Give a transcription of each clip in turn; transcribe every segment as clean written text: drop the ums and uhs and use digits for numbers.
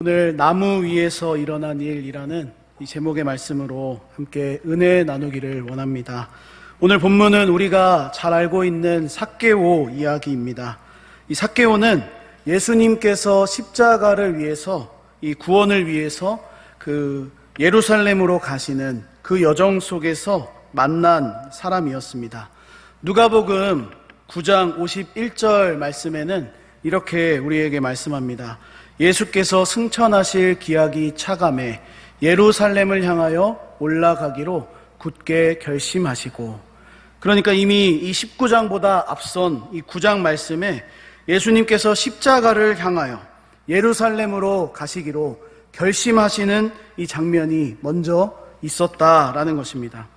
오늘 나무 위에서 일어난 일이라는 이 제목의 말씀으로 함께 은혜 나누기를 원합니다. 오늘 본문은 우리가 잘 알고 있는 삭개오 이야기입니다. 이 삭개오는 예수님께서 십자가를 위해서, 이 구원을 위해서 그 예루살렘으로 가시는 그 여정 속에서 만난 사람이었습니다. 누가복음 9장 51절 말씀에는 이렇게 우리에게 말씀합니다. 예수께서 승천하실 기약이 차감해 예루살렘을 향하여 올라가기로 굳게 결심하시고, 그러니까 이미 이 19장보다 앞선 이 9장 말씀에 예수님께서 십자가를 향하여 예루살렘으로 가시기로 결심하시는 이 장면이 먼저 있었다라는 것입니다.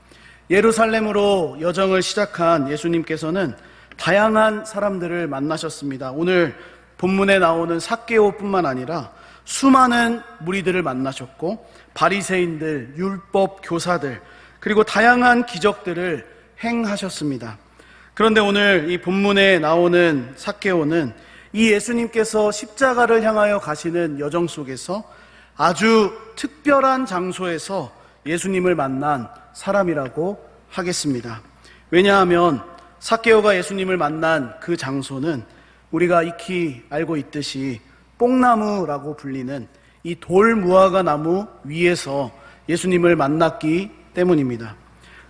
예루살렘으로 여정을 시작한 예수님께서는 다양한 사람들을 만나셨습니다. 오늘 본문에 나오는 삭개오뿐만 아니라 수많은 무리들을 만나셨고, 바리새인들, 율법 교사들, 그리고 다양한 기적들을 행하셨습니다. 그런데 오늘 이 본문에 나오는 삭개오는 이 예수님께서 십자가를 향하여 가시는 여정 속에서 아주 특별한 장소에서 예수님을 만난 사람이라고 하겠습니다. 왜냐하면 삭개오가 예수님을 만난 그 장소는 우리가 익히 알고 있듯이 뽕나무라고 불리는 이 돌무화과 나무 위에서 예수님을 만났기 때문입니다.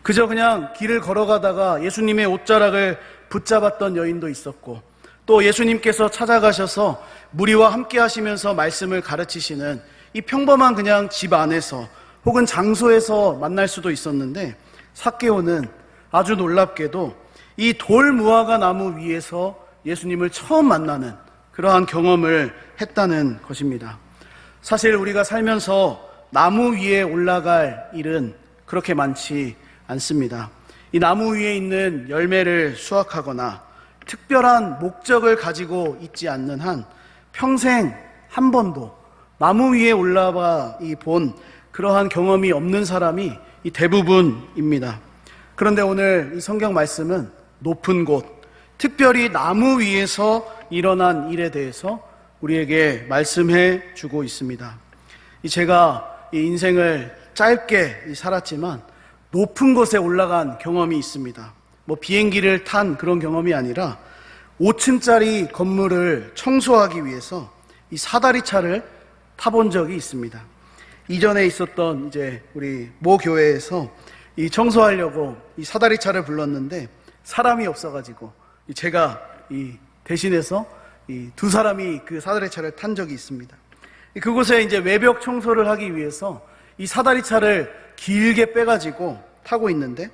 그저 그냥 길을 걸어가다가 예수님의 옷자락을 붙잡았던 여인도 있었고, 또 예수님께서 찾아가셔서 무리와 함께 하시면서 말씀을 가르치시는 이 평범한 그냥 집 안에서 혹은 장소에서 만날 수도 있었는데, 삭개오는 아주 놀랍게도 이 돌무화과 나무 위에서 예수님을 처음 만나는 그러한 경험을 했다는 것입니다. 사실 우리가 살면서 나무 위에 올라갈 일은 그렇게 많지 않습니다. 이 나무 위에 있는 열매를 수확하거나 특별한 목적을 가지고 있지 않는 한 평생 한 번도 나무 위에 올라와 본 그러한 경험이 없는 사람이 이 대부분입니다. 그런데 오늘 이 성경 말씀은 높은 곳, 특별히 나무 위에서 일어난 일에 대해서 우리에게 말씀해 주고 있습니다. 제가 이 인생을 짧게 살았지만 높은 곳에 올라간 경험이 있습니다. 비행기를 탄 그런 경험이 아니라 5층짜리 건물을 청소하기 위해서 이 사다리차를 타본 적이 있습니다. 이전에 있었던 우리 모 교회에서 이 청소하려고 이 사다리차를 불렀는데 사람이 없어가지고 제가 대신해서 두 사람이 그 사다리차를 탄 적이 있습니다. 그곳에 외벽 청소를 하기 위해서 이 사다리차를 길게 빼가지고 타고 있는데,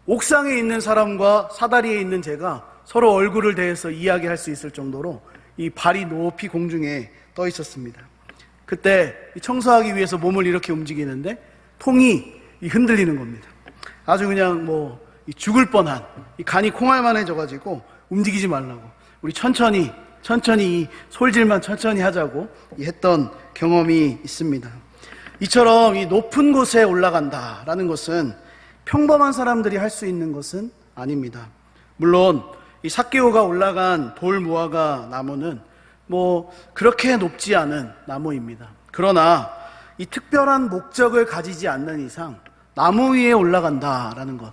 옥상에 있는 사람과 사다리에 있는 제가 서로 얼굴을 대해서 이야기할 수 있을 정도로 이 발이 높이 공중에 떠 있었습니다. 그때 청소하기 위해서 몸을 이렇게 움직이는데 통이 흔들리는 겁니다. 아주 그냥 죽을 뻔한, 간이 콩알만해져가지고 움직이지 말라고, 우리 천천히 이 솔질만 천천히 하자고 했던 경험이 있습니다. 이처럼 이 높은 곳에 올라간다라는 것은 평범한 사람들이 할 수 있는 것은 아닙니다. 물론 이 삭개오가 올라간 돌무화과 나무는 그렇게 높지 않은 나무입니다. 그러나 이 특별한 목적을 가지지 않는 이상 나무 위에 올라간다라는 것,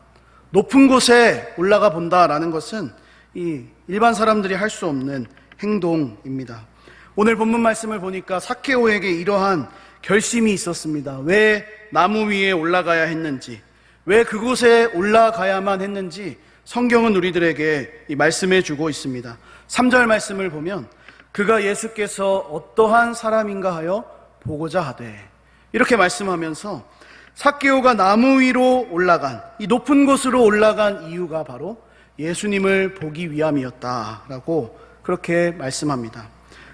높은 곳에 올라가 본다라는 것은 이 일반 사람들이 할 수 없는 행동입니다. 오늘 본문 말씀을 보니까 삭개오에게 이러한 결심이 있었습니다. 왜 나무 위에 올라가야 했는지, 왜 그곳에 올라가야만 했는지 성경은 우리들에게 말씀해 주고 있습니다. 3절 말씀을 보면 그가 예수께서 어떠한 사람인가 하여 보고자 하되, 이렇게 말씀하면서 삭개오가 나무 위로 올라간, 이 높은 곳으로 올라간 이유가 바로 예수님을 보기 위함이었다라고 그렇게 말씀합니다.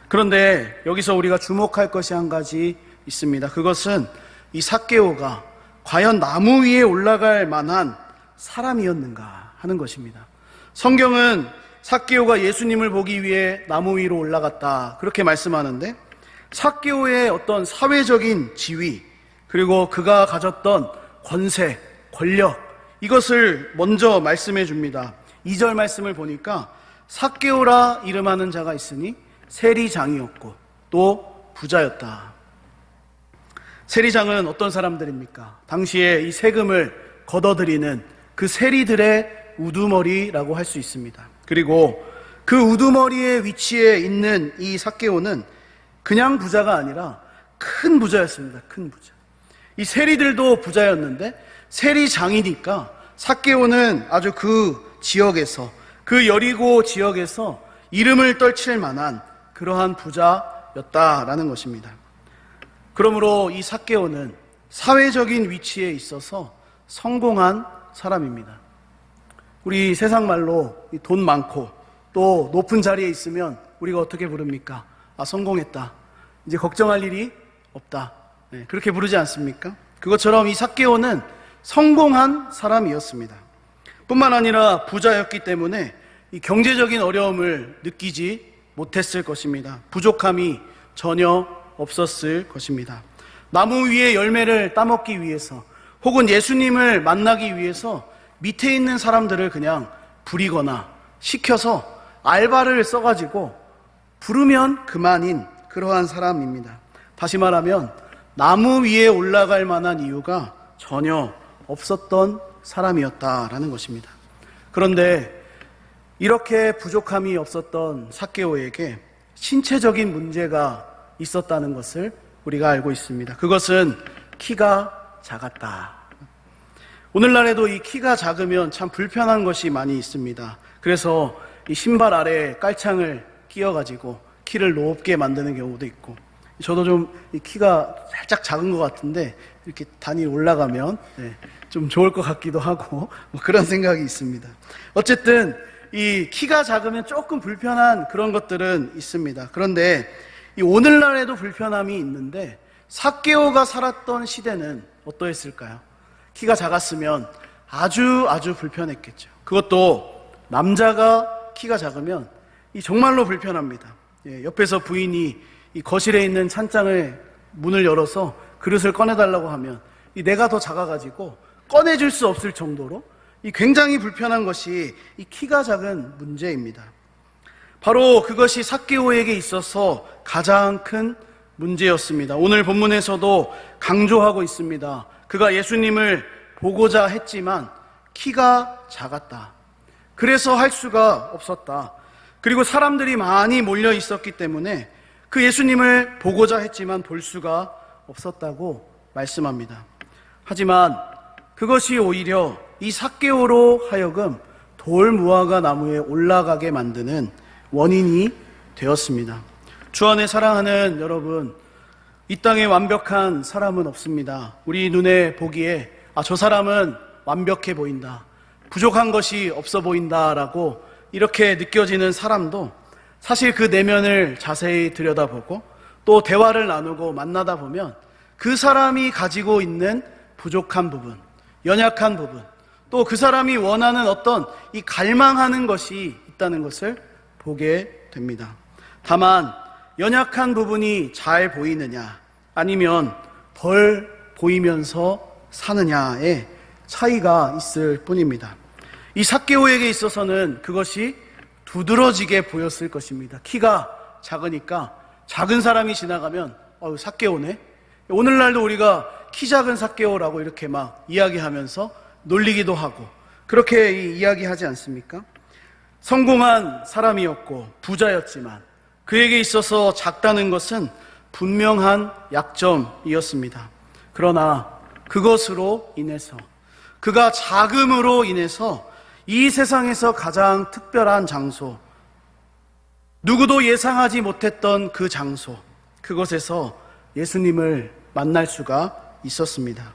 그런데 여기서 우리가 주목할 것이 한 가지 있습니다. 그것은 이 삭개오가 과연 나무 위에 올라갈 만한 사람이었는가 하는 것입니다. 성경은 삭개오가 예수님을 보기 위해 나무 위로 올라갔다 그렇게 말씀하는데, 삭개오의 어떤 사회적인 지위, 그리고 그가 가졌던 권세, 권력, 이것을 먼저 말씀해 줍니다. 2절 말씀을 보니까 삭개오라 이름하는 자가 있으니 세리장이었고 또 부자였다. 세리장은 어떤 사람들입니까? 당시에 이 세금을 걷어들이는 그 세리들의 우두머리라고 할 수 있습니다. 그리고 그 우두머리의 위치에 있는 이 삭개오는 그냥 부자가 아니라 큰 부자였습니다. 큰 부자. 이 세리들도 부자였는데 세리장이니까 삭개오는 아주 그 지역에서, 그 여리고 지역에서 이름을 떨칠 만한 그러한 부자였다라는 것입니다. 그러므로 이 삭개오는 사회적인 위치에 있어서 성공한 사람입니다. 우리 세상 말로 돈 많고 또 높은 자리에 있으면 우리가 어떻게 부릅니까? 아, 성공했다. 이제 걱정할 일이 없다. 네, 그렇게 부르지 않습니까? 그것처럼 이 삭개오는 성공한 사람이었습니다. 뿐만 아니라 부자였기 때문에 이 경제적인 어려움을 느끼지 못했을 것입니다. 부족함이 전혀 없었을 것입니다. 나무 위에 열매를 따먹기 위해서 혹은 예수님을 만나기 위해서 밑에 있는 사람들을 그냥 부리거나 시켜서 알바를 써가지고 부르면 그만인 그러한 사람입니다. 다시 말하면 나무 위에 올라갈 만한 이유가 전혀 없었던 사람이었다라는 것입니다. 그런데 이렇게 부족함이 없었던 삭개오에게 신체적인 문제가 있었다는 것을 우리가 알고 있습니다. 그것은 키가 작았다. 오늘날에도 이 키가 작으면 참 불편한 것이 많이 있습니다. 그래서 이 신발 아래에 깔창을 끼워가지고 키를 높게 만드는 경우도 있고, 저도 좀 이 키가 살짝 작은 것 같은데 이렇게 단위 올라가면 좀 좋을 것 같기도 하고 뭐 그런 생각이 있습니다. 어쨌든 이 키가 작으면 조금 불편한 그런 것들은 있습니다. 그런데 이 오늘날에도 불편함이 있는데 삭개오가 살았던 시대는 어떠했을까요? 키가 작았으면 아주 불편했겠죠. 그것도 남자가 키가 작으면 이 정말로 불편합니다. 옆에서 부인이 이 거실에 있는 찬장을 문을 열어서 그릇을 꺼내달라고 하면 이 내가 더 작아가지고 꺼내줄 수 없을 정도로 이 굉장히 불편한 것이 이 키가 작은 문제입니다. 바로 그것이 삭개오에게 있어서 가장 큰 문제였습니다. 오늘 본문에서도 강조하고 있습니다. 그가 예수님을 보고자 했지만 키가 작았다. 그래서 할 수가 없었다. 그리고 사람들이 많이 몰려 있었기 때문에 그 예수님을 보고자 했지만 볼 수가 없었다고 말씀합니다. 하지만 그것이 오히려 이 삭개오로 하여금 돌 무화과 나무에 올라가게 만드는 원인이 되었습니다. 주 안에 사랑하는 여러분, 이 땅에 완벽한 사람은 없습니다. 우리 눈에 보기에 저 사람은 완벽해 보인다, 부족한 것이 없어 보인다라고 이렇게 느껴지는 사람도 사실 그 내면을 자세히 들여다보고 또 대화를 나누고 만나다 보면 그 사람이 가지고 있는 부족한 부분, 연약한 부분, 또 그 사람이 원하는 어떤 이 갈망하는 것이 있다는 것을 보게 됩니다. 다만 연약한 부분이 잘 보이느냐 아니면 덜 보이면서 사느냐의 차이가 있을 뿐입니다. 이 삭개오에게 있어서는 그것이 두드러지게 보였을 것입니다. 키가 작으니까 작은 사람이 지나가면 삭개오네. 오늘날도 우리가 키 작은 삭개오라고 이렇게 막 이야기하면서 놀리기도 하고 그렇게 이야기하지 않습니까? 성공한 사람이었고 부자였지만 그에게 있어서 작다는 것은 분명한 약점이었습니다. 그러나 그것으로 인해서, 그가 작음으로 인해서 이 세상에서 가장 특별한 장소, 누구도 예상하지 못했던 그 장소, 그곳에서 예수님을 만날 수가 있었습니다.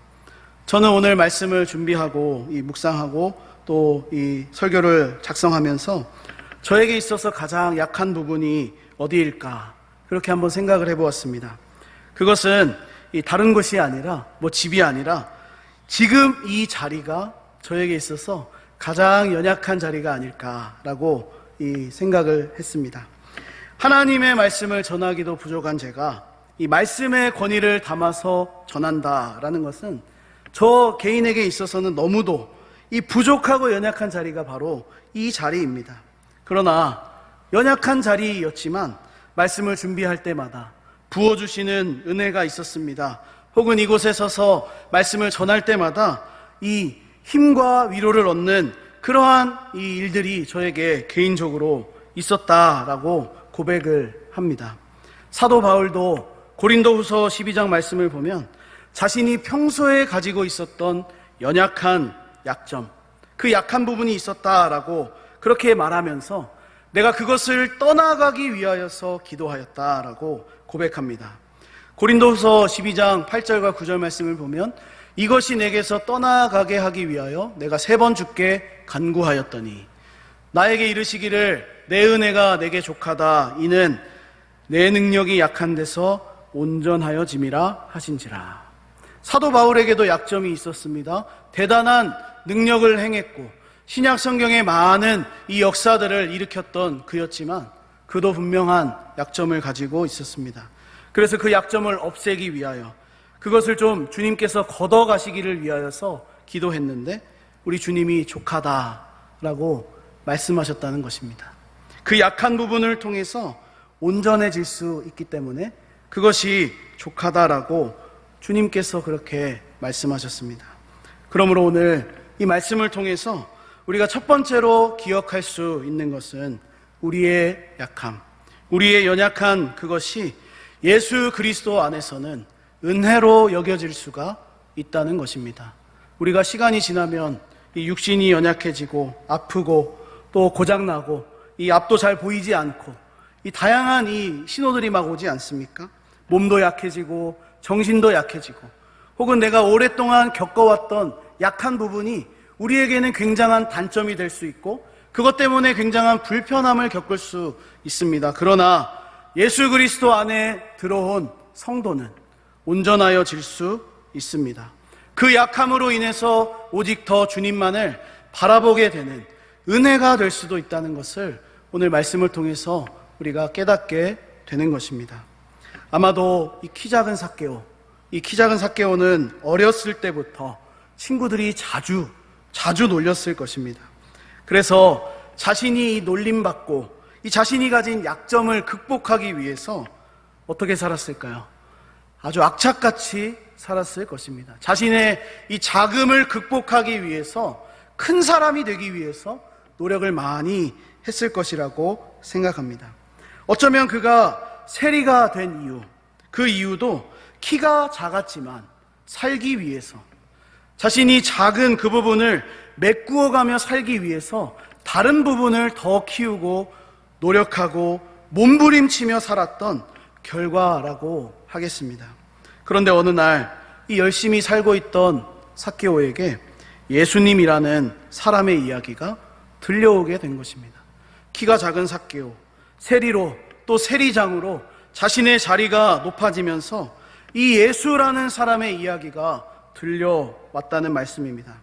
저는 오늘 말씀을 준비하고 묵상하고 또 이 설교를 작성하면서 저에게 있어서 가장 약한 부분이 어디일까 그렇게 한번 생각을 해보았습니다. 그것은 다른 것이 아니라 집이 아니라 지금 이 자리가 저에게 있어서 가장 연약한 자리가 아닐까라고 생각을 했습니다. 하나님의 말씀을 전하기도 부족한 제가 이 말씀의 권위를 담아서 전한다라는 것은 저 개인에게 있어서는 너무도 이 부족하고 연약한 자리가 바로 이 자리입니다. 그러나 연약한 자리였지만 말씀을 준비할 때마다 부어주시는 은혜가 있었습니다. 혹은 이곳에 서서 말씀을 전할 때마다 이 힘과 위로를 얻는 그러한 이 일들이 저에게 개인적으로 있었다라고 고백을 합니다. 사도 바울도 고린도후서 12장 말씀을 보면 자신이 평소에 가지고 있었던 연약한 약점, 그 약한 부분이 있었다라고 그렇게 말하면서 내가 그것을 떠나가기 위하여서 기도하였다라고 고백합니다. 고린도후서 12장 8절과 9절 말씀을 보면 이것이 내게서 떠나가게 하기 위하여 내가 3번 주께 간구하였더니 나에게 이르시기를 내 은혜가 내게 족하다 이는 내 능력이 약한 데서 온전하여짐이라 하신지라. 사도 바울에게도 약점이 있었습니다. 대단한 능력을 행했고 신약 성경에 많은 이 역사들을 일으켰던 그였지만 그도 분명한 약점을 가지고 있었습니다. 그래서 그 약점을 없애기 위하여 그것을 좀 주님께서 걷어가시기를 위하여서 기도했는데 우리 주님이 족하다라고 말씀하셨다는 것입니다. 그 약한 부분을 통해서 온전해질 수 있기 때문에 그것이 족하다라고 주님께서 그렇게 말씀하셨습니다. 그러므로 오늘 이 말씀을 통해서 우리가 첫 번째로 기억할 수 있는 것은 우리의 약함, 우리의 연약한 그것이 예수 그리스도 안에서는 은혜로 여겨질 수가 있다는 것입니다. 우리가 시간이 지나면 이 육신이 연약해지고 아프고 또 고장나고 이 앞도 잘 보이지 않고 이 다양한 이 신호들이 막 오지 않습니까? 몸도 약해지고 정신도 약해지고 혹은 내가 오랫동안 겪어왔던 약한 부분이 우리에게는 굉장한 단점이 될 수 있고 그것 때문에 굉장한 불편함을 겪을 수 있습니다. 그러나 예수 그리스도 안에 들어온 성도는 온전하여질 수 있습니다. 그 약함으로 인해서 오직 더 주님만을 바라보게 되는 은혜가 될 수도 있다는 것을 오늘 말씀을 통해서 우리가 깨닫게 되는 것입니다. 아마도 이 키 작은 삭개오, 이 키 작은 삭개오는 어렸을 때부터 친구들이 자주 놀렸을 것입니다. 그래서 자신이 이 놀림받고 이 자신이 가진 약점을 극복하기 위해서 어떻게 살았을까요? 아주 악착같이 살았을 것입니다. 자신의 이 자금을 극복하기 위해서 큰 사람이 되기 위해서 노력을 많이 했을 것이라고 생각합니다. 어쩌면 그가 세리가 된 이유, 그 이유도 키가 작았지만 살기 위해서 자신이 작은 그 부분을 메꾸어가며 살기 위해서 다른 부분을 더 키우고 노력하고 몸부림치며 살았던 결과라고 하겠습니다. 그런데 어느 날 이 열심히 살고 있던 삭개오에게 예수님이라는 사람의 이야기가 들려오게 된 것입니다. 키가 작은 삭개오, 세리로 또 세리장으로 자신의 자리가 높아지면서 이 예수라는 사람의 이야기가 들려왔다는 말씀입니다.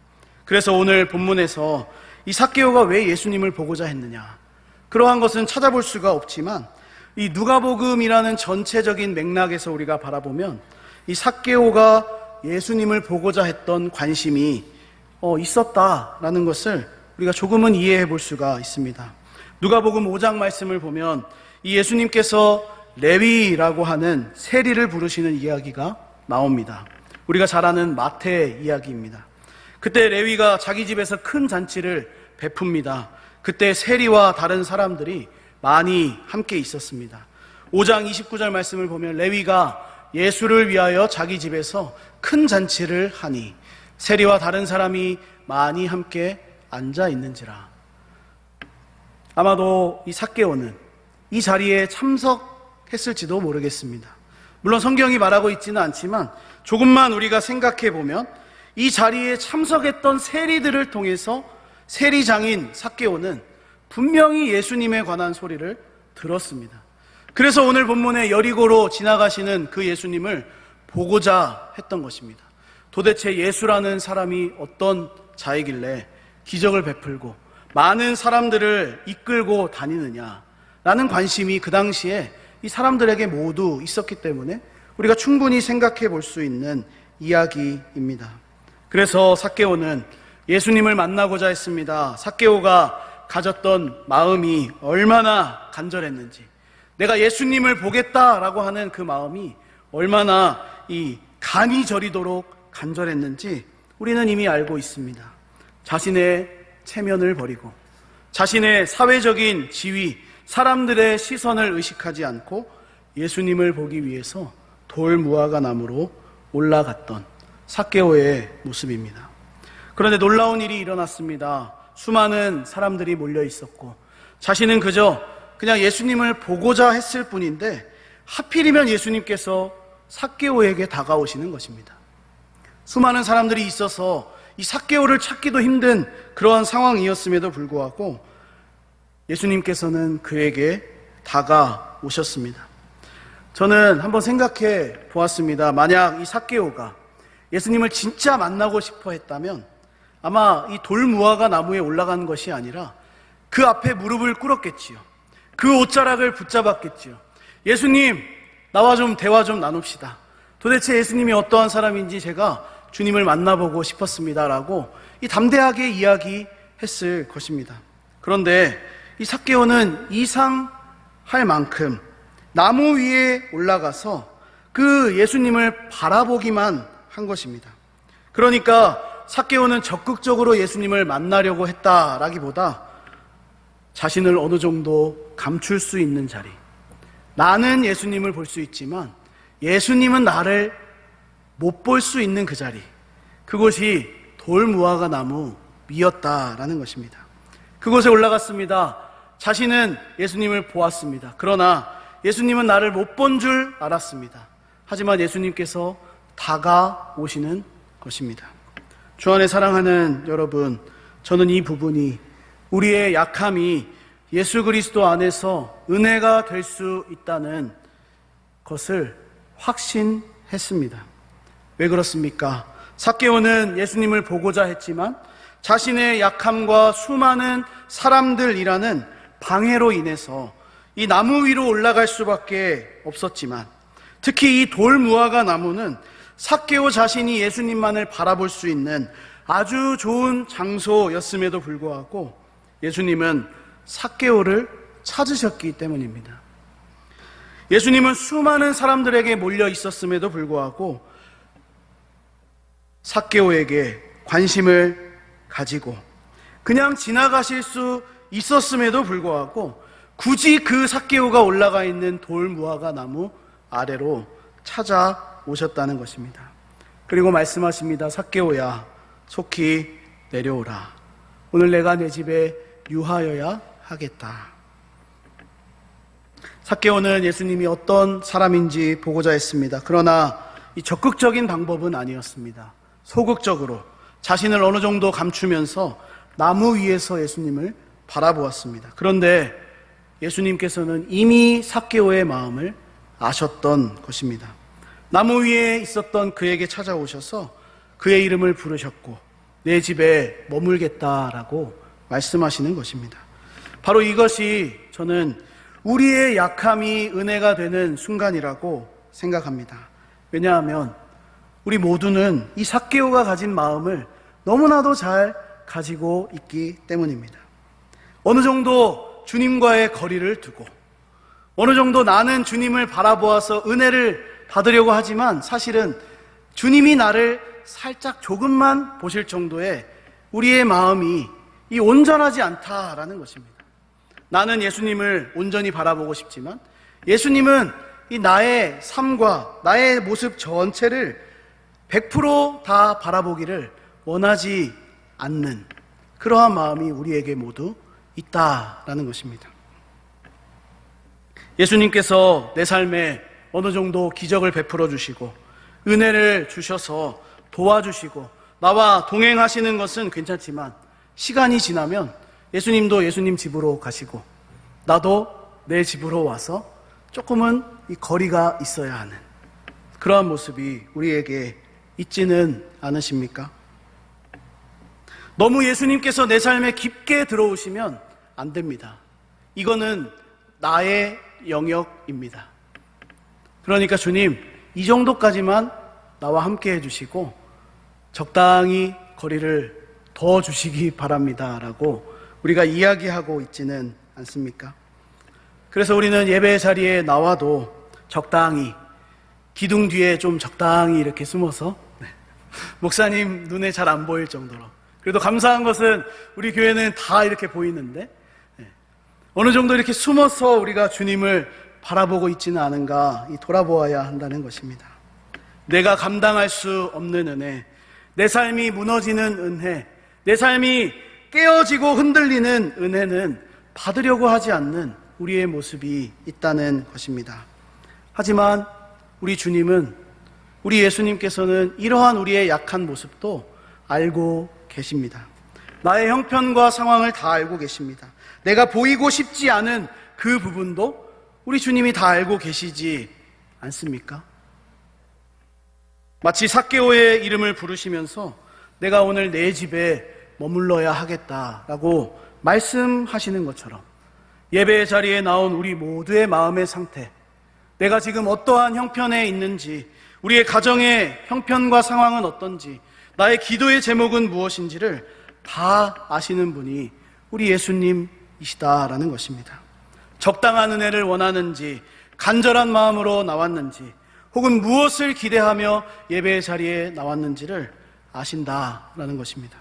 그래서 오늘 본문에서 이 삭개오가 왜 예수님을 보고자 했느냐, 그러한 것은 찾아볼 수가 없지만 이 누가복음이라는 전체적인 맥락에서 우리가 바라보면 이 삭개오가 예수님을 보고자 했던 관심이 있었다라는 것을 우리가 조금은 이해해 볼 수가 있습니다. 누가복음 5장 말씀을 보면 이 예수님께서 레위라고 하는 세리를 부르시는 이야기가 나옵니다. 우리가 잘 아는 마태 이야기입니다. 그때 레위가 자기 집에서 큰 잔치를 베풉니다. 그때 세리와 다른 사람들이 많이 함께 있었습니다. 5장 29절 말씀을 보면 레위가 예수를 위하여 자기 집에서 큰 잔치를 하니 세리와 다른 사람이 많이 함께 앉아 있는지라. 아마도 이 삭개오는 이 자리에 참석했을지도 모르겠습니다. 물론 성경이 말하고 있지는 않지만 조금만 우리가 생각해 보면 이 자리에 참석했던 세리들을 통해서 세리장인 삭개오는 분명히 예수님에 관한 소리를 들었습니다. 그래서 오늘 본문에 여리고로 지나가시는 그 예수님을 보고자 했던 것입니다. 도대체 예수라는 사람이 어떤 자이길래 기적을 베풀고 많은 사람들을 이끌고 다니느냐라는 관심이 그 당시에 이 사람들에게 모두 있었기 때문에 우리가 충분히 생각해 볼 수 있는 이야기입니다. 그래서 삭개오는 예수님을 만나고자 했습니다. 삭개오가 가졌던 마음이 얼마나 간절했는지, 내가 예수님을 보겠다라고 하는 그 마음이 얼마나 간이 저리도록 간절했는지 우리는 이미 알고 있습니다. 자신의 체면을 버리고 자신의 사회적인 지위, 사람들의 시선을 의식하지 않고 예수님을 보기 위해서 돌 무화과 나무로 올라갔던 삭개오의 모습입니다. 그런데 놀라운 일이 일어났습니다. 수많은 사람들이 몰려 있었고 자신은 그냥 예수님을 보고자 했을 뿐인데 하필이면 예수님께서 삭개오에게 다가오시는 것입니다. 수많은 사람들이 있어서 이 삭개오를 찾기도 힘든 그러한 상황이었음에도 불구하고 예수님께서는 그에게 다가오셨습니다. 저는 한번 생각해 보았습니다. 만약 이 삭개오가 예수님을 진짜 만나고 싶어 했다면 아마 이 돌무화과 나무에 올라간 것이 아니라 그 앞에 무릎을 꿇었겠지요. 그 옷자락을 붙잡았겠지요. 예수님, 나와 좀 대화 좀 나눕시다. 도대체 예수님이 어떠한 사람인지 제가 주님을 만나보고 싶었습니다. 라고 이 담대하게 이야기했을 것입니다. 그런데 이 삭개오는 이상할 만큼 나무 위에 올라가서 그 예수님을 바라보기만 한 것입니다. 그러니까 삭개오는 적극적으로 예수님을 만나려고 했다라기보다 자신을 어느 정도 감출 수 있는 자리, 나는 예수님을 볼 수 있지만 예수님은 나를 못 볼 수 있는 그 자리, 그곳이 돌무화과 나무 위였다라는 것입니다. 그곳에 올라갔습니다. 자신은 예수님을 보았습니다. 그러나 예수님은 나를 못 본 줄 알았습니다. 하지만 예수님께서 다가오시는 것입니다. 주 안에 사랑하는 여러분, 저는 이 부분이 우리의 약함이 예수 그리스도 안에서 은혜가 될 수 있다는 것을 확신했습니다. 왜 그렇습니까? 삭개오는 예수님을 보고자 했지만 자신의 약함과 수많은 사람들이라는 방해로 인해서 이 나무 위로 올라갈 수밖에 없었지만 특히 이 돌무화과 나무는 삭개오 자신이 예수님만을 바라볼 수 있는 아주 좋은 장소였음에도 불구하고 예수님은 삭개오를 찾으셨기 때문입니다. 예수님은 수많은 사람들에게 몰려 있었음에도 불구하고 삭개오에게 관심을 가지고 그냥 지나가실 수 있었음에도 불구하고 굳이 그 삭개오가 올라가 있는 돌무화과 나무 아래로 찾아오셨다는 것입니다. 그리고 말씀하십니다. 삭개오야, 속히 내려오라. 오늘 내가 내 집에 유하여야 하겠다. 삭개오는 예수님이 어떤 사람인지 보고자 했습니다. 그러나 이 적극적인 방법은 아니었습니다. 소극적으로 자신을 어느 정도 감추면서 나무 위에서 예수님을 바라보았습니다. 그런데 예수님께서는 이미 삭개오의 마음을 아셨던 것입니다. 나무 위에 있었던 그에게 찾아오셔서 그의 이름을 부르셨고 내 집에 머물겠다라고 말씀하시는 것입니다. 바로 이것이 저는 우리의 약함이 은혜가 되는 순간이라고 생각합니다. 왜냐하면 우리 모두는 이 삭개오가 가진 마음을 너무나도 잘 가지고 있기 때문입니다. 어느 정도 주님과의 거리를 두고 어느 정도 나는 주님을 바라보아서 은혜를 받으려고 하지만 사실은 주님이 나를 살짝 조금만 보실 정도의 우리의 마음이 이 온전하지 않다라는 것입니다. 나는 예수님을 온전히 바라보고 싶지만 예수님은 이 나의 삶과 나의 모습 전체를 100% 바라보기를 원하지 않는 그러한 마음이 우리에게 모두 있다라는 것입니다. 예수님께서 내 삶에 어느 정도 기적을 베풀어 주시고 은혜를 주셔서 도와주시고 나와 동행하시는 것은 괜찮지만 시간이 지나면 예수님도 예수님 집으로 가시고 나도 내 집으로 와서 조금은 이 거리가 있어야 하는 그러한 모습이 우리에게 있지는 않으십니까? 너무 예수님께서 내 삶에 깊게 들어오시면 안 됩니다. 이거는 나의 영역입니다. 그러니까 주님, 이 정도까지만 나와 함께 해주시고 적당히 거리를 더 주시기 바랍니다 라고 우리가 이야기하고 있지는 않습니까? 그래서 우리는 예배 자리에 나와도 적당히 기둥 뒤에 좀 적당히 이렇게 숨어서 목사님 눈에 잘 안 보일 정도로. 그래도 감사한 것은 우리 교회는 다 이렇게 보이는데 어느 정도 이렇게 숨어서 우리가 주님을 바라보고 있지는 않은가 돌아보아야 한다는 것입니다. 내가 감당할 수 없는 은혜, 내 삶이 무너지는 은혜, 내 삶이 깨어지고 흔들리는 은혜는 받으려고 하지 않는 우리의 모습이 있다는 것입니다. 하지만 우리 주님은, 우리 예수님께서는 이러한 우리의 약한 모습도 알고 계십니다. 나의 형편과 상황을 다 알고 계십니다. 내가 보이고 싶지 않은 그 부분도 우리 주님이 다 알고 계시지 않습니까? 마치 삭개오의 이름을 부르시면서 내가 오늘 내 집에 머물러야 하겠다라고 말씀하시는 것처럼 예배의 자리에 나온 우리 모두의 마음의 상태, 내가 지금 어떠한 형편에 있는지, 우리의 가정의 형편과 상황은 어떤지, 나의 기도의 제목은 무엇인지를 다 아시는 분이 우리 예수님이시다라는 것입니다. 적당한 은혜를 원하는지, 간절한 마음으로 나왔는지, 혹은 무엇을 기대하며 예배의 자리에 나왔는지를 아신다라는 것입니다.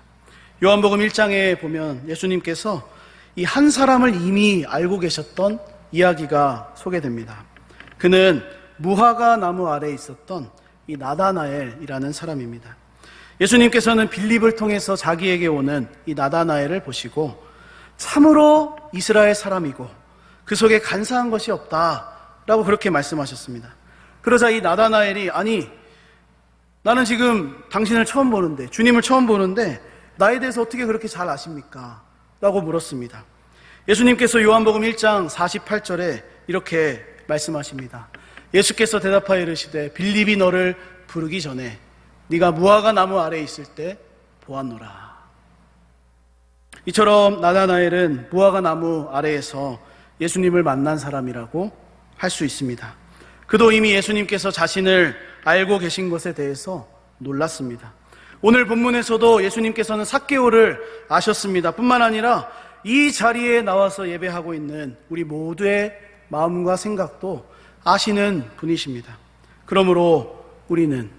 요한복음 1장에 보면 예수님께서 이 한 사람을 이미 알고 계셨던 이야기가 소개됩니다. 그는 무화과 나무 아래에 있었던 이 나다나엘이라는 사람입니다. 예수님께서는 빌립을 통해서 자기에게 오는 이 나다나엘을 보시고 참으로 이스라엘 사람이고 그 속에 간사한 것이 없다라고 그렇게 말씀하셨습니다. 그러자 이 나다나엘이, 아니, 나는 지금 당신을 처음 보는데, 주님을 처음 보는데 나에 대해서 어떻게 그렇게 잘 아십니까? 라고 물었습니다. 예수님께서 요한복음 1장 48절에 이렇게 말씀하십니다. 예수께서 대답하여 이르시되 빌립이 너를 부르기 전에 네가 무화과 나무 아래에 있을 때 보았노라. 이처럼 나다나엘은 무화과 나무 아래에서 예수님을 만난 사람이라고 할 수 있습니다. 그도 이미 예수님께서 자신을 알고 계신 것에 대해서 놀랐습니다. 오늘 본문에서도 예수님께서는 삭개오를 아셨습니다. 뿐만 아니라 이 자리에 나와서 예배하고 있는 우리 모두의 마음과 생각도 아시는 분이십니다. 그러므로 우리는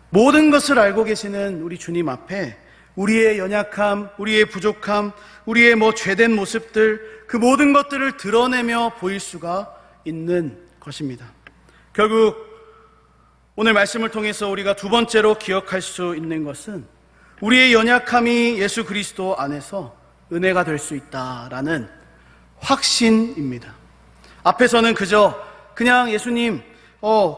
모든 것을 알고 계시는 우리 주님 앞에 우리의 연약함, 우리의 부족함, 우리의 죄된 모습들, 그 모든 것들을 드러내며 보일 수가 있는 것입니다. 결국 오늘 말씀을 통해서 우리가 두 번째로 기억할 수 있는 것은 우리의 연약함이 예수 그리스도 안에서 은혜가 될 수 있다라는 확신입니다. 앞에서는 그냥 예수님,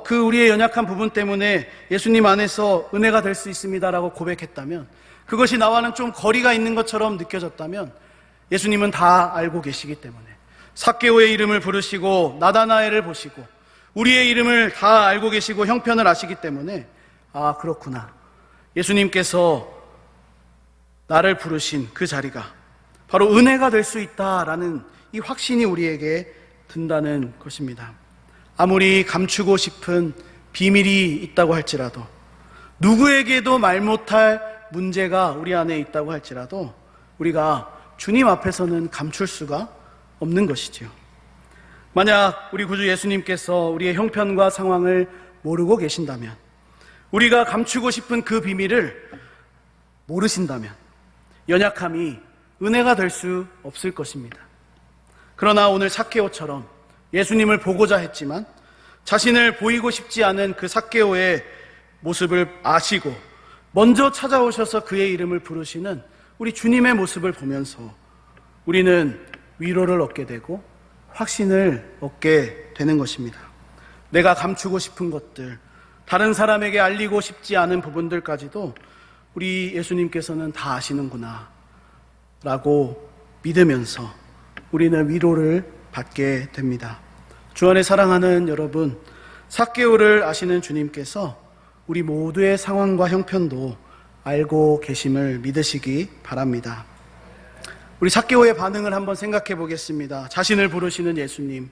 그 우리의 연약한 부분 때문에 예수님 안에서 은혜가 될 수 있습니다라고 고백했다면, 그것이 나와는 좀 거리가 있는 것처럼 느껴졌다면 예수님은 다 알고 계시기 때문에 삭개오의 이름을 부르시고 나다나엘을 보시고 우리의 이름을 다 알고 계시고 형편을 아시기 때문에 그렇구나, 예수님께서 나를 부르신 그 자리가 바로 은혜가 될 수 있다라는 이 확신이 우리에게 든다는 것입니다. 아무리 감추고 싶은 비밀이 있다고 할지라도, 누구에게도 말 못할 문제가 우리 안에 있다고 할지라도 우리가 주님 앞에서는 감출 수가 없는 것이지요. 만약 우리 구주 예수님께서 우리의 형편과 상황을 모르고 계신다면, 우리가 감추고 싶은 그 비밀을 모르신다면 연약함이 은혜가 될 수 없을 것입니다. 그러나 오늘 삭개오처럼 예수님을 보고자 했지만 자신을 보이고 싶지 않은 그 삭개오의 모습을 아시고 먼저 찾아오셔서 그의 이름을 부르시는 우리 주님의 모습을 보면서 우리는 위로를 얻게 되고 확신을 얻게 되는 것입니다. 내가 감추고 싶은 것들, 다른 사람에게 알리고 싶지 않은 부분들까지도 우리 예수님께서는 다 아시는구나 라고 믿으면서 우리는 위로를 받게 됩니다. 주 안에 사랑하는 여러분, 삭개오를 아시는 주님께서 우리 모두의 상황과 형편도 알고 계심을 믿으시기 바랍니다. 우리 삭개오의 반응을 한번 생각해 보겠습니다. 자신을 부르시는 예수님,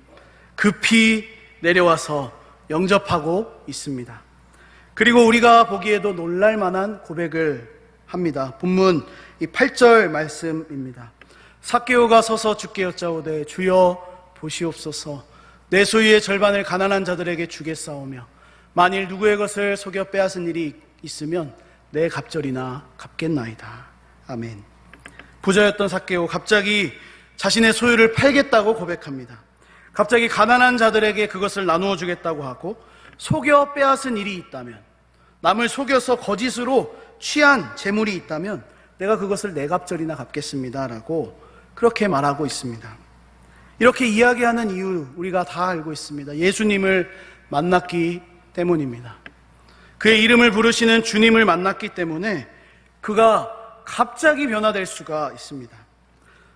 급히 내려와서 영접하고 있습니다. 그리고 우리가 보기에도 놀랄 만한 고백을 합니다. 본문 이 8절 말씀입니다. 삭개오가 서서 주께 여짜오되 주여 보시옵소서, 내 소유의 절반을 가난한 자들에게 주겠사오며 만일 누구의 것을 속여 빼앗은 일이 있으면 내 갑절이나 갚겠나이다. 아멘. 부자였던 삭개오, 갑자기 자신의 소유를 팔겠다고 고백합니다. 갑자기 가난한 자들에게 그것을 나누어 주겠다고 하고, 속여 빼앗은 일이 있다면, 남을 속여서 거짓으로 취한 재물이 있다면 내가 그것을 내 갑절이나 갚겠습니다 라고 그렇게 말하고 있습니다. 이렇게 이야기하는 이유 우리가 다 알고 있습니다. 예수님을 만났기 때문입니다. 그의 이름을 부르시는 주님을 만났기 때문에 그가 갑자기 변화될 수가 있습니다.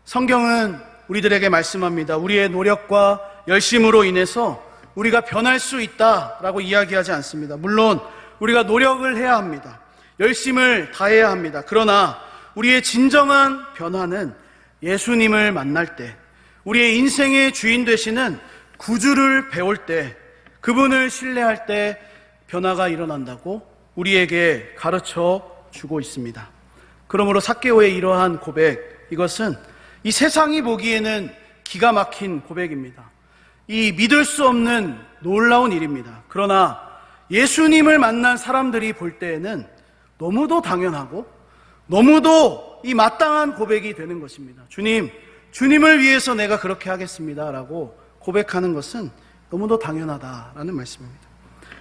성경은 우리들에게 말씀합니다. 우리의 노력과 열심으로 인해서 우리가 변할 수 있다라고 이야기하지 않습니다. 물론 우리가 노력을 해야 합니다. 열심을 다해야 합니다. 그러나 우리의 진정한 변화는 예수님을 만날 때, 우리의 인생의 주인 되시는 구주를 배울 때, 그분을 신뢰할 때 변화가 일어난다고 우리에게 가르쳐 주고 있습니다. 그러므로 삭개오의 이러한 고백, 이것은 이 세상이 보기에는 기가 막힌 고백입니다. 이 믿을 수 없는 놀라운 일입니다. 그러나 예수님을 만난 사람들이 볼 때에는 너무도 당연하고 너무도 이 마땅한 고백이 되는 것입니다. 주님을 위해서 내가 그렇게 하겠습니다 라고 고백하는 것은 너무도 당연하다라는 말씀입니다.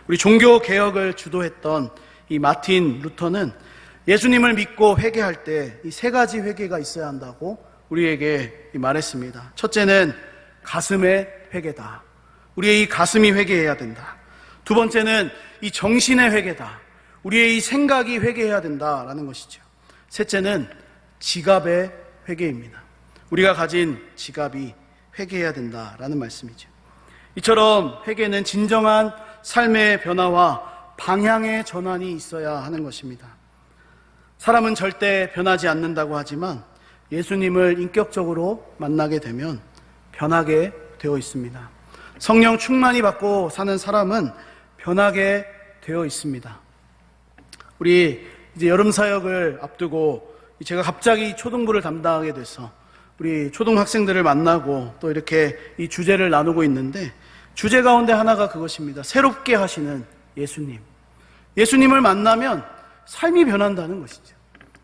우리 종교개혁을 주도했던 이 마틴 루터는 예수님을 믿고 회개할 때 이 세 가지 회개가 있어야 한다고 우리에게 말했습니다. 첫째는 가슴의 회개다. 우리의 이 가슴이 회개해야 된다. 두 번째는 이 정신의 회개다. 우리의 이 생각이 회개해야 된다라는 것이죠. 셋째는 지갑의 회개입니다. 우리가 가진 지갑이 회개해야 된다라는 말씀이죠. 이처럼 회개는 진정한 삶의 변화와 방향의 전환이 있어야 하는 것입니다. 사람은 절대 변하지 않는다고 하지만 예수님을 인격적으로 만나게 되면 변하게 되어 있습니다. 성령 충만히 받고 사는 사람은 변하게 되어 있습니다. 우리 이제 여름 사역을 앞두고 제가 갑자기 초등부를 담당하게 돼서 우리 초등학생들을 만나고 또 이렇게 이 주제를 나누고 있는데, 주제 가운데 하나가 그것입니다. 새롭게 하시는 예수님. 예수님을 만나면 삶이 변한다는 것이죠.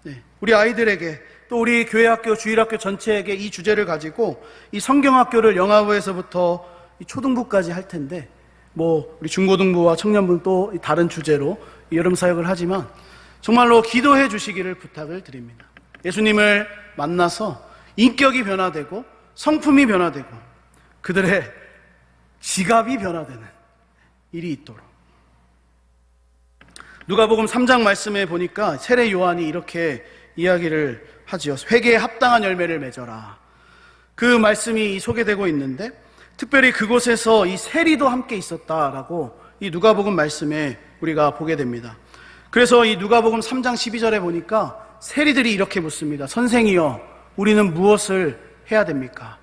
네. 우리 아이들에게 또 우리 교회학교, 주일학교 전체에게 이 주제를 가지고 이 성경학교를 영아부에서부터 이 초등부까지 할 텐데, 우리 중고등부와 청년부는 또 다른 주제로 여름 사역을 하지만 정말로 기도해 주시기를 부탁을 드립니다. 예수님을 만나서 인격이 변화되고 성품이 변화되고 그들의 지갑이 변화되는 일이 있도록. 누가복음 3장 말씀에 보니까 세례 요한이 이렇게 이야기를 하지요. 회개에 합당한 열매를 맺어라. 그 말씀이 소개되고 있는데, 특별히 그곳에서 이 세리도 함께 있었다라고 이 누가복음 말씀에 우리가 보게 됩니다. 그래서 이 누가복음 3장 12절에 보니까 세리들이 이렇게 묻습니다. 선생이여, 우리는 무엇을 해야 됩니까?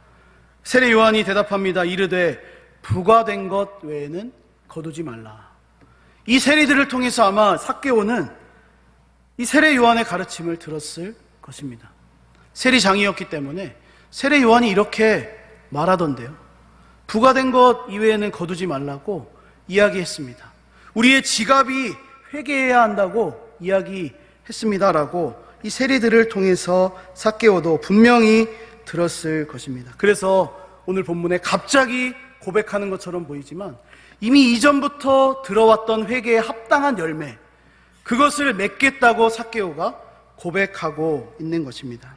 세례 요한이 대답합니다. 이르되 부과된 것 외에는 거두지 말라. 이 세리들을 통해서 아마 삭개오는 이 세례 요한의 가르침을 들었을 것입니다. 세리장이었기 때문에 세례 요한이 이렇게 말하던데요. 부과된 것 이외에는 거두지 말라고 이야기했습니다. 우리의 지갑이 회개해야 한다고 이야기했습니다라고 이 세리들을 통해서 삭개오도 분명히 들었을 것입니다. 그래서 오늘 본문에 갑자기 고백하는 것처럼 보이지만 이미 이전부터 들어왔던 회개에 합당한 열매, 그것을 맺겠다고 삭개오가 고백하고 있는 것입니다.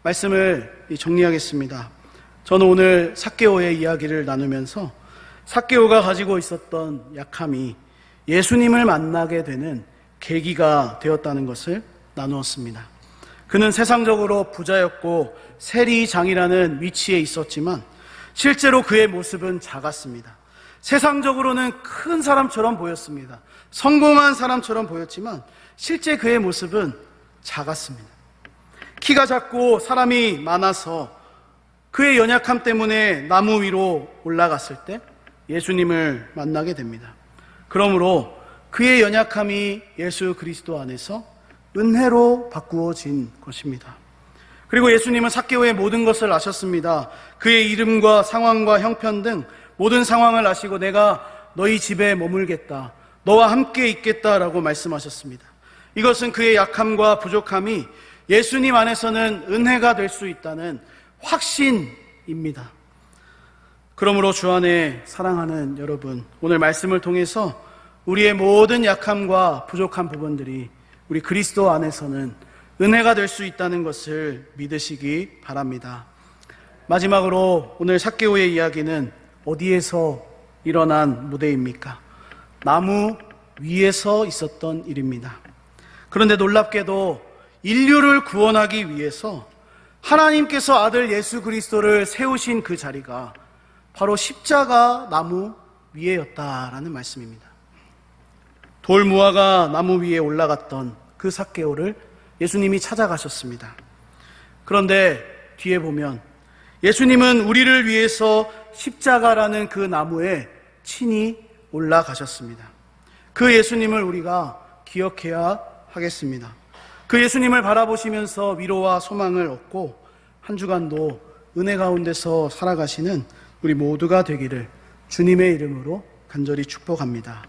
말씀을 정리하겠습니다. 저는 오늘 삭개오의 이야기를 나누면서 삭개오가 가지고 있었던 약함이 예수님을 만나게 되는 계기가 되었다는 것을 나누었습니다. 그는 세상적으로 부자였고 세리장이라는 위치에 있었지만 실제로 그의 모습은 작았습니다. 세상적으로는 큰 사람처럼 보였습니다. 성공한 사람처럼 보였지만 실제 그의 모습은 작았습니다. 키가 작고 사람이 많아서 그의 연약함 때문에 나무 위로 올라갔을 때 예수님을 만나게 됩니다. 그러므로 그의 연약함이 예수 그리스도 안에서 은혜로 바꾸어진 것입니다. 그리고 예수님은 삭개오의 모든 것을 아셨습니다. 그의 이름과 상황과 형편 등 모든 상황을 아시고 내가 너희 집에 머물겠다, 너와 함께 있겠다라고 말씀하셨습니다. 이것은 그의 약함과 부족함이 예수님 안에서는 은혜가 될 수 있다는 확신입니다. 그러므로 주 안에 사랑하는 여러분, 오늘 말씀을 통해서 우리의 모든 약함과 부족한 부분들이 우리 그리스도 안에서는 은혜가 될 수 있다는 것을 믿으시기 바랍니다. 마지막으로 오늘 삭개오의 이야기는 어디에서 일어난 무대입니까? 나무 위에서 있었던 일입니다. 그런데 놀랍게도 인류를 구원하기 위해서 하나님께서 아들 예수 그리스도를 세우신 그 자리가 바로 십자가 나무 위에였다라는 말씀입니다. 돌무화가 나무 위에 올라갔던 그 삭개오를 예수님이 찾아가셨습니다. 그런데 뒤에 보면 예수님은 우리를 위해서 십자가라는 그 나무에 친히 올라가셨습니다. 그 예수님을 우리가 기억해야 하겠습니다. 그 예수님을 바라보시면서 위로와 소망을 얻고 한 주간도 은혜 가운데서 살아가시는 우리 모두가 되기를 주님의 이름으로 간절히 축복합니다.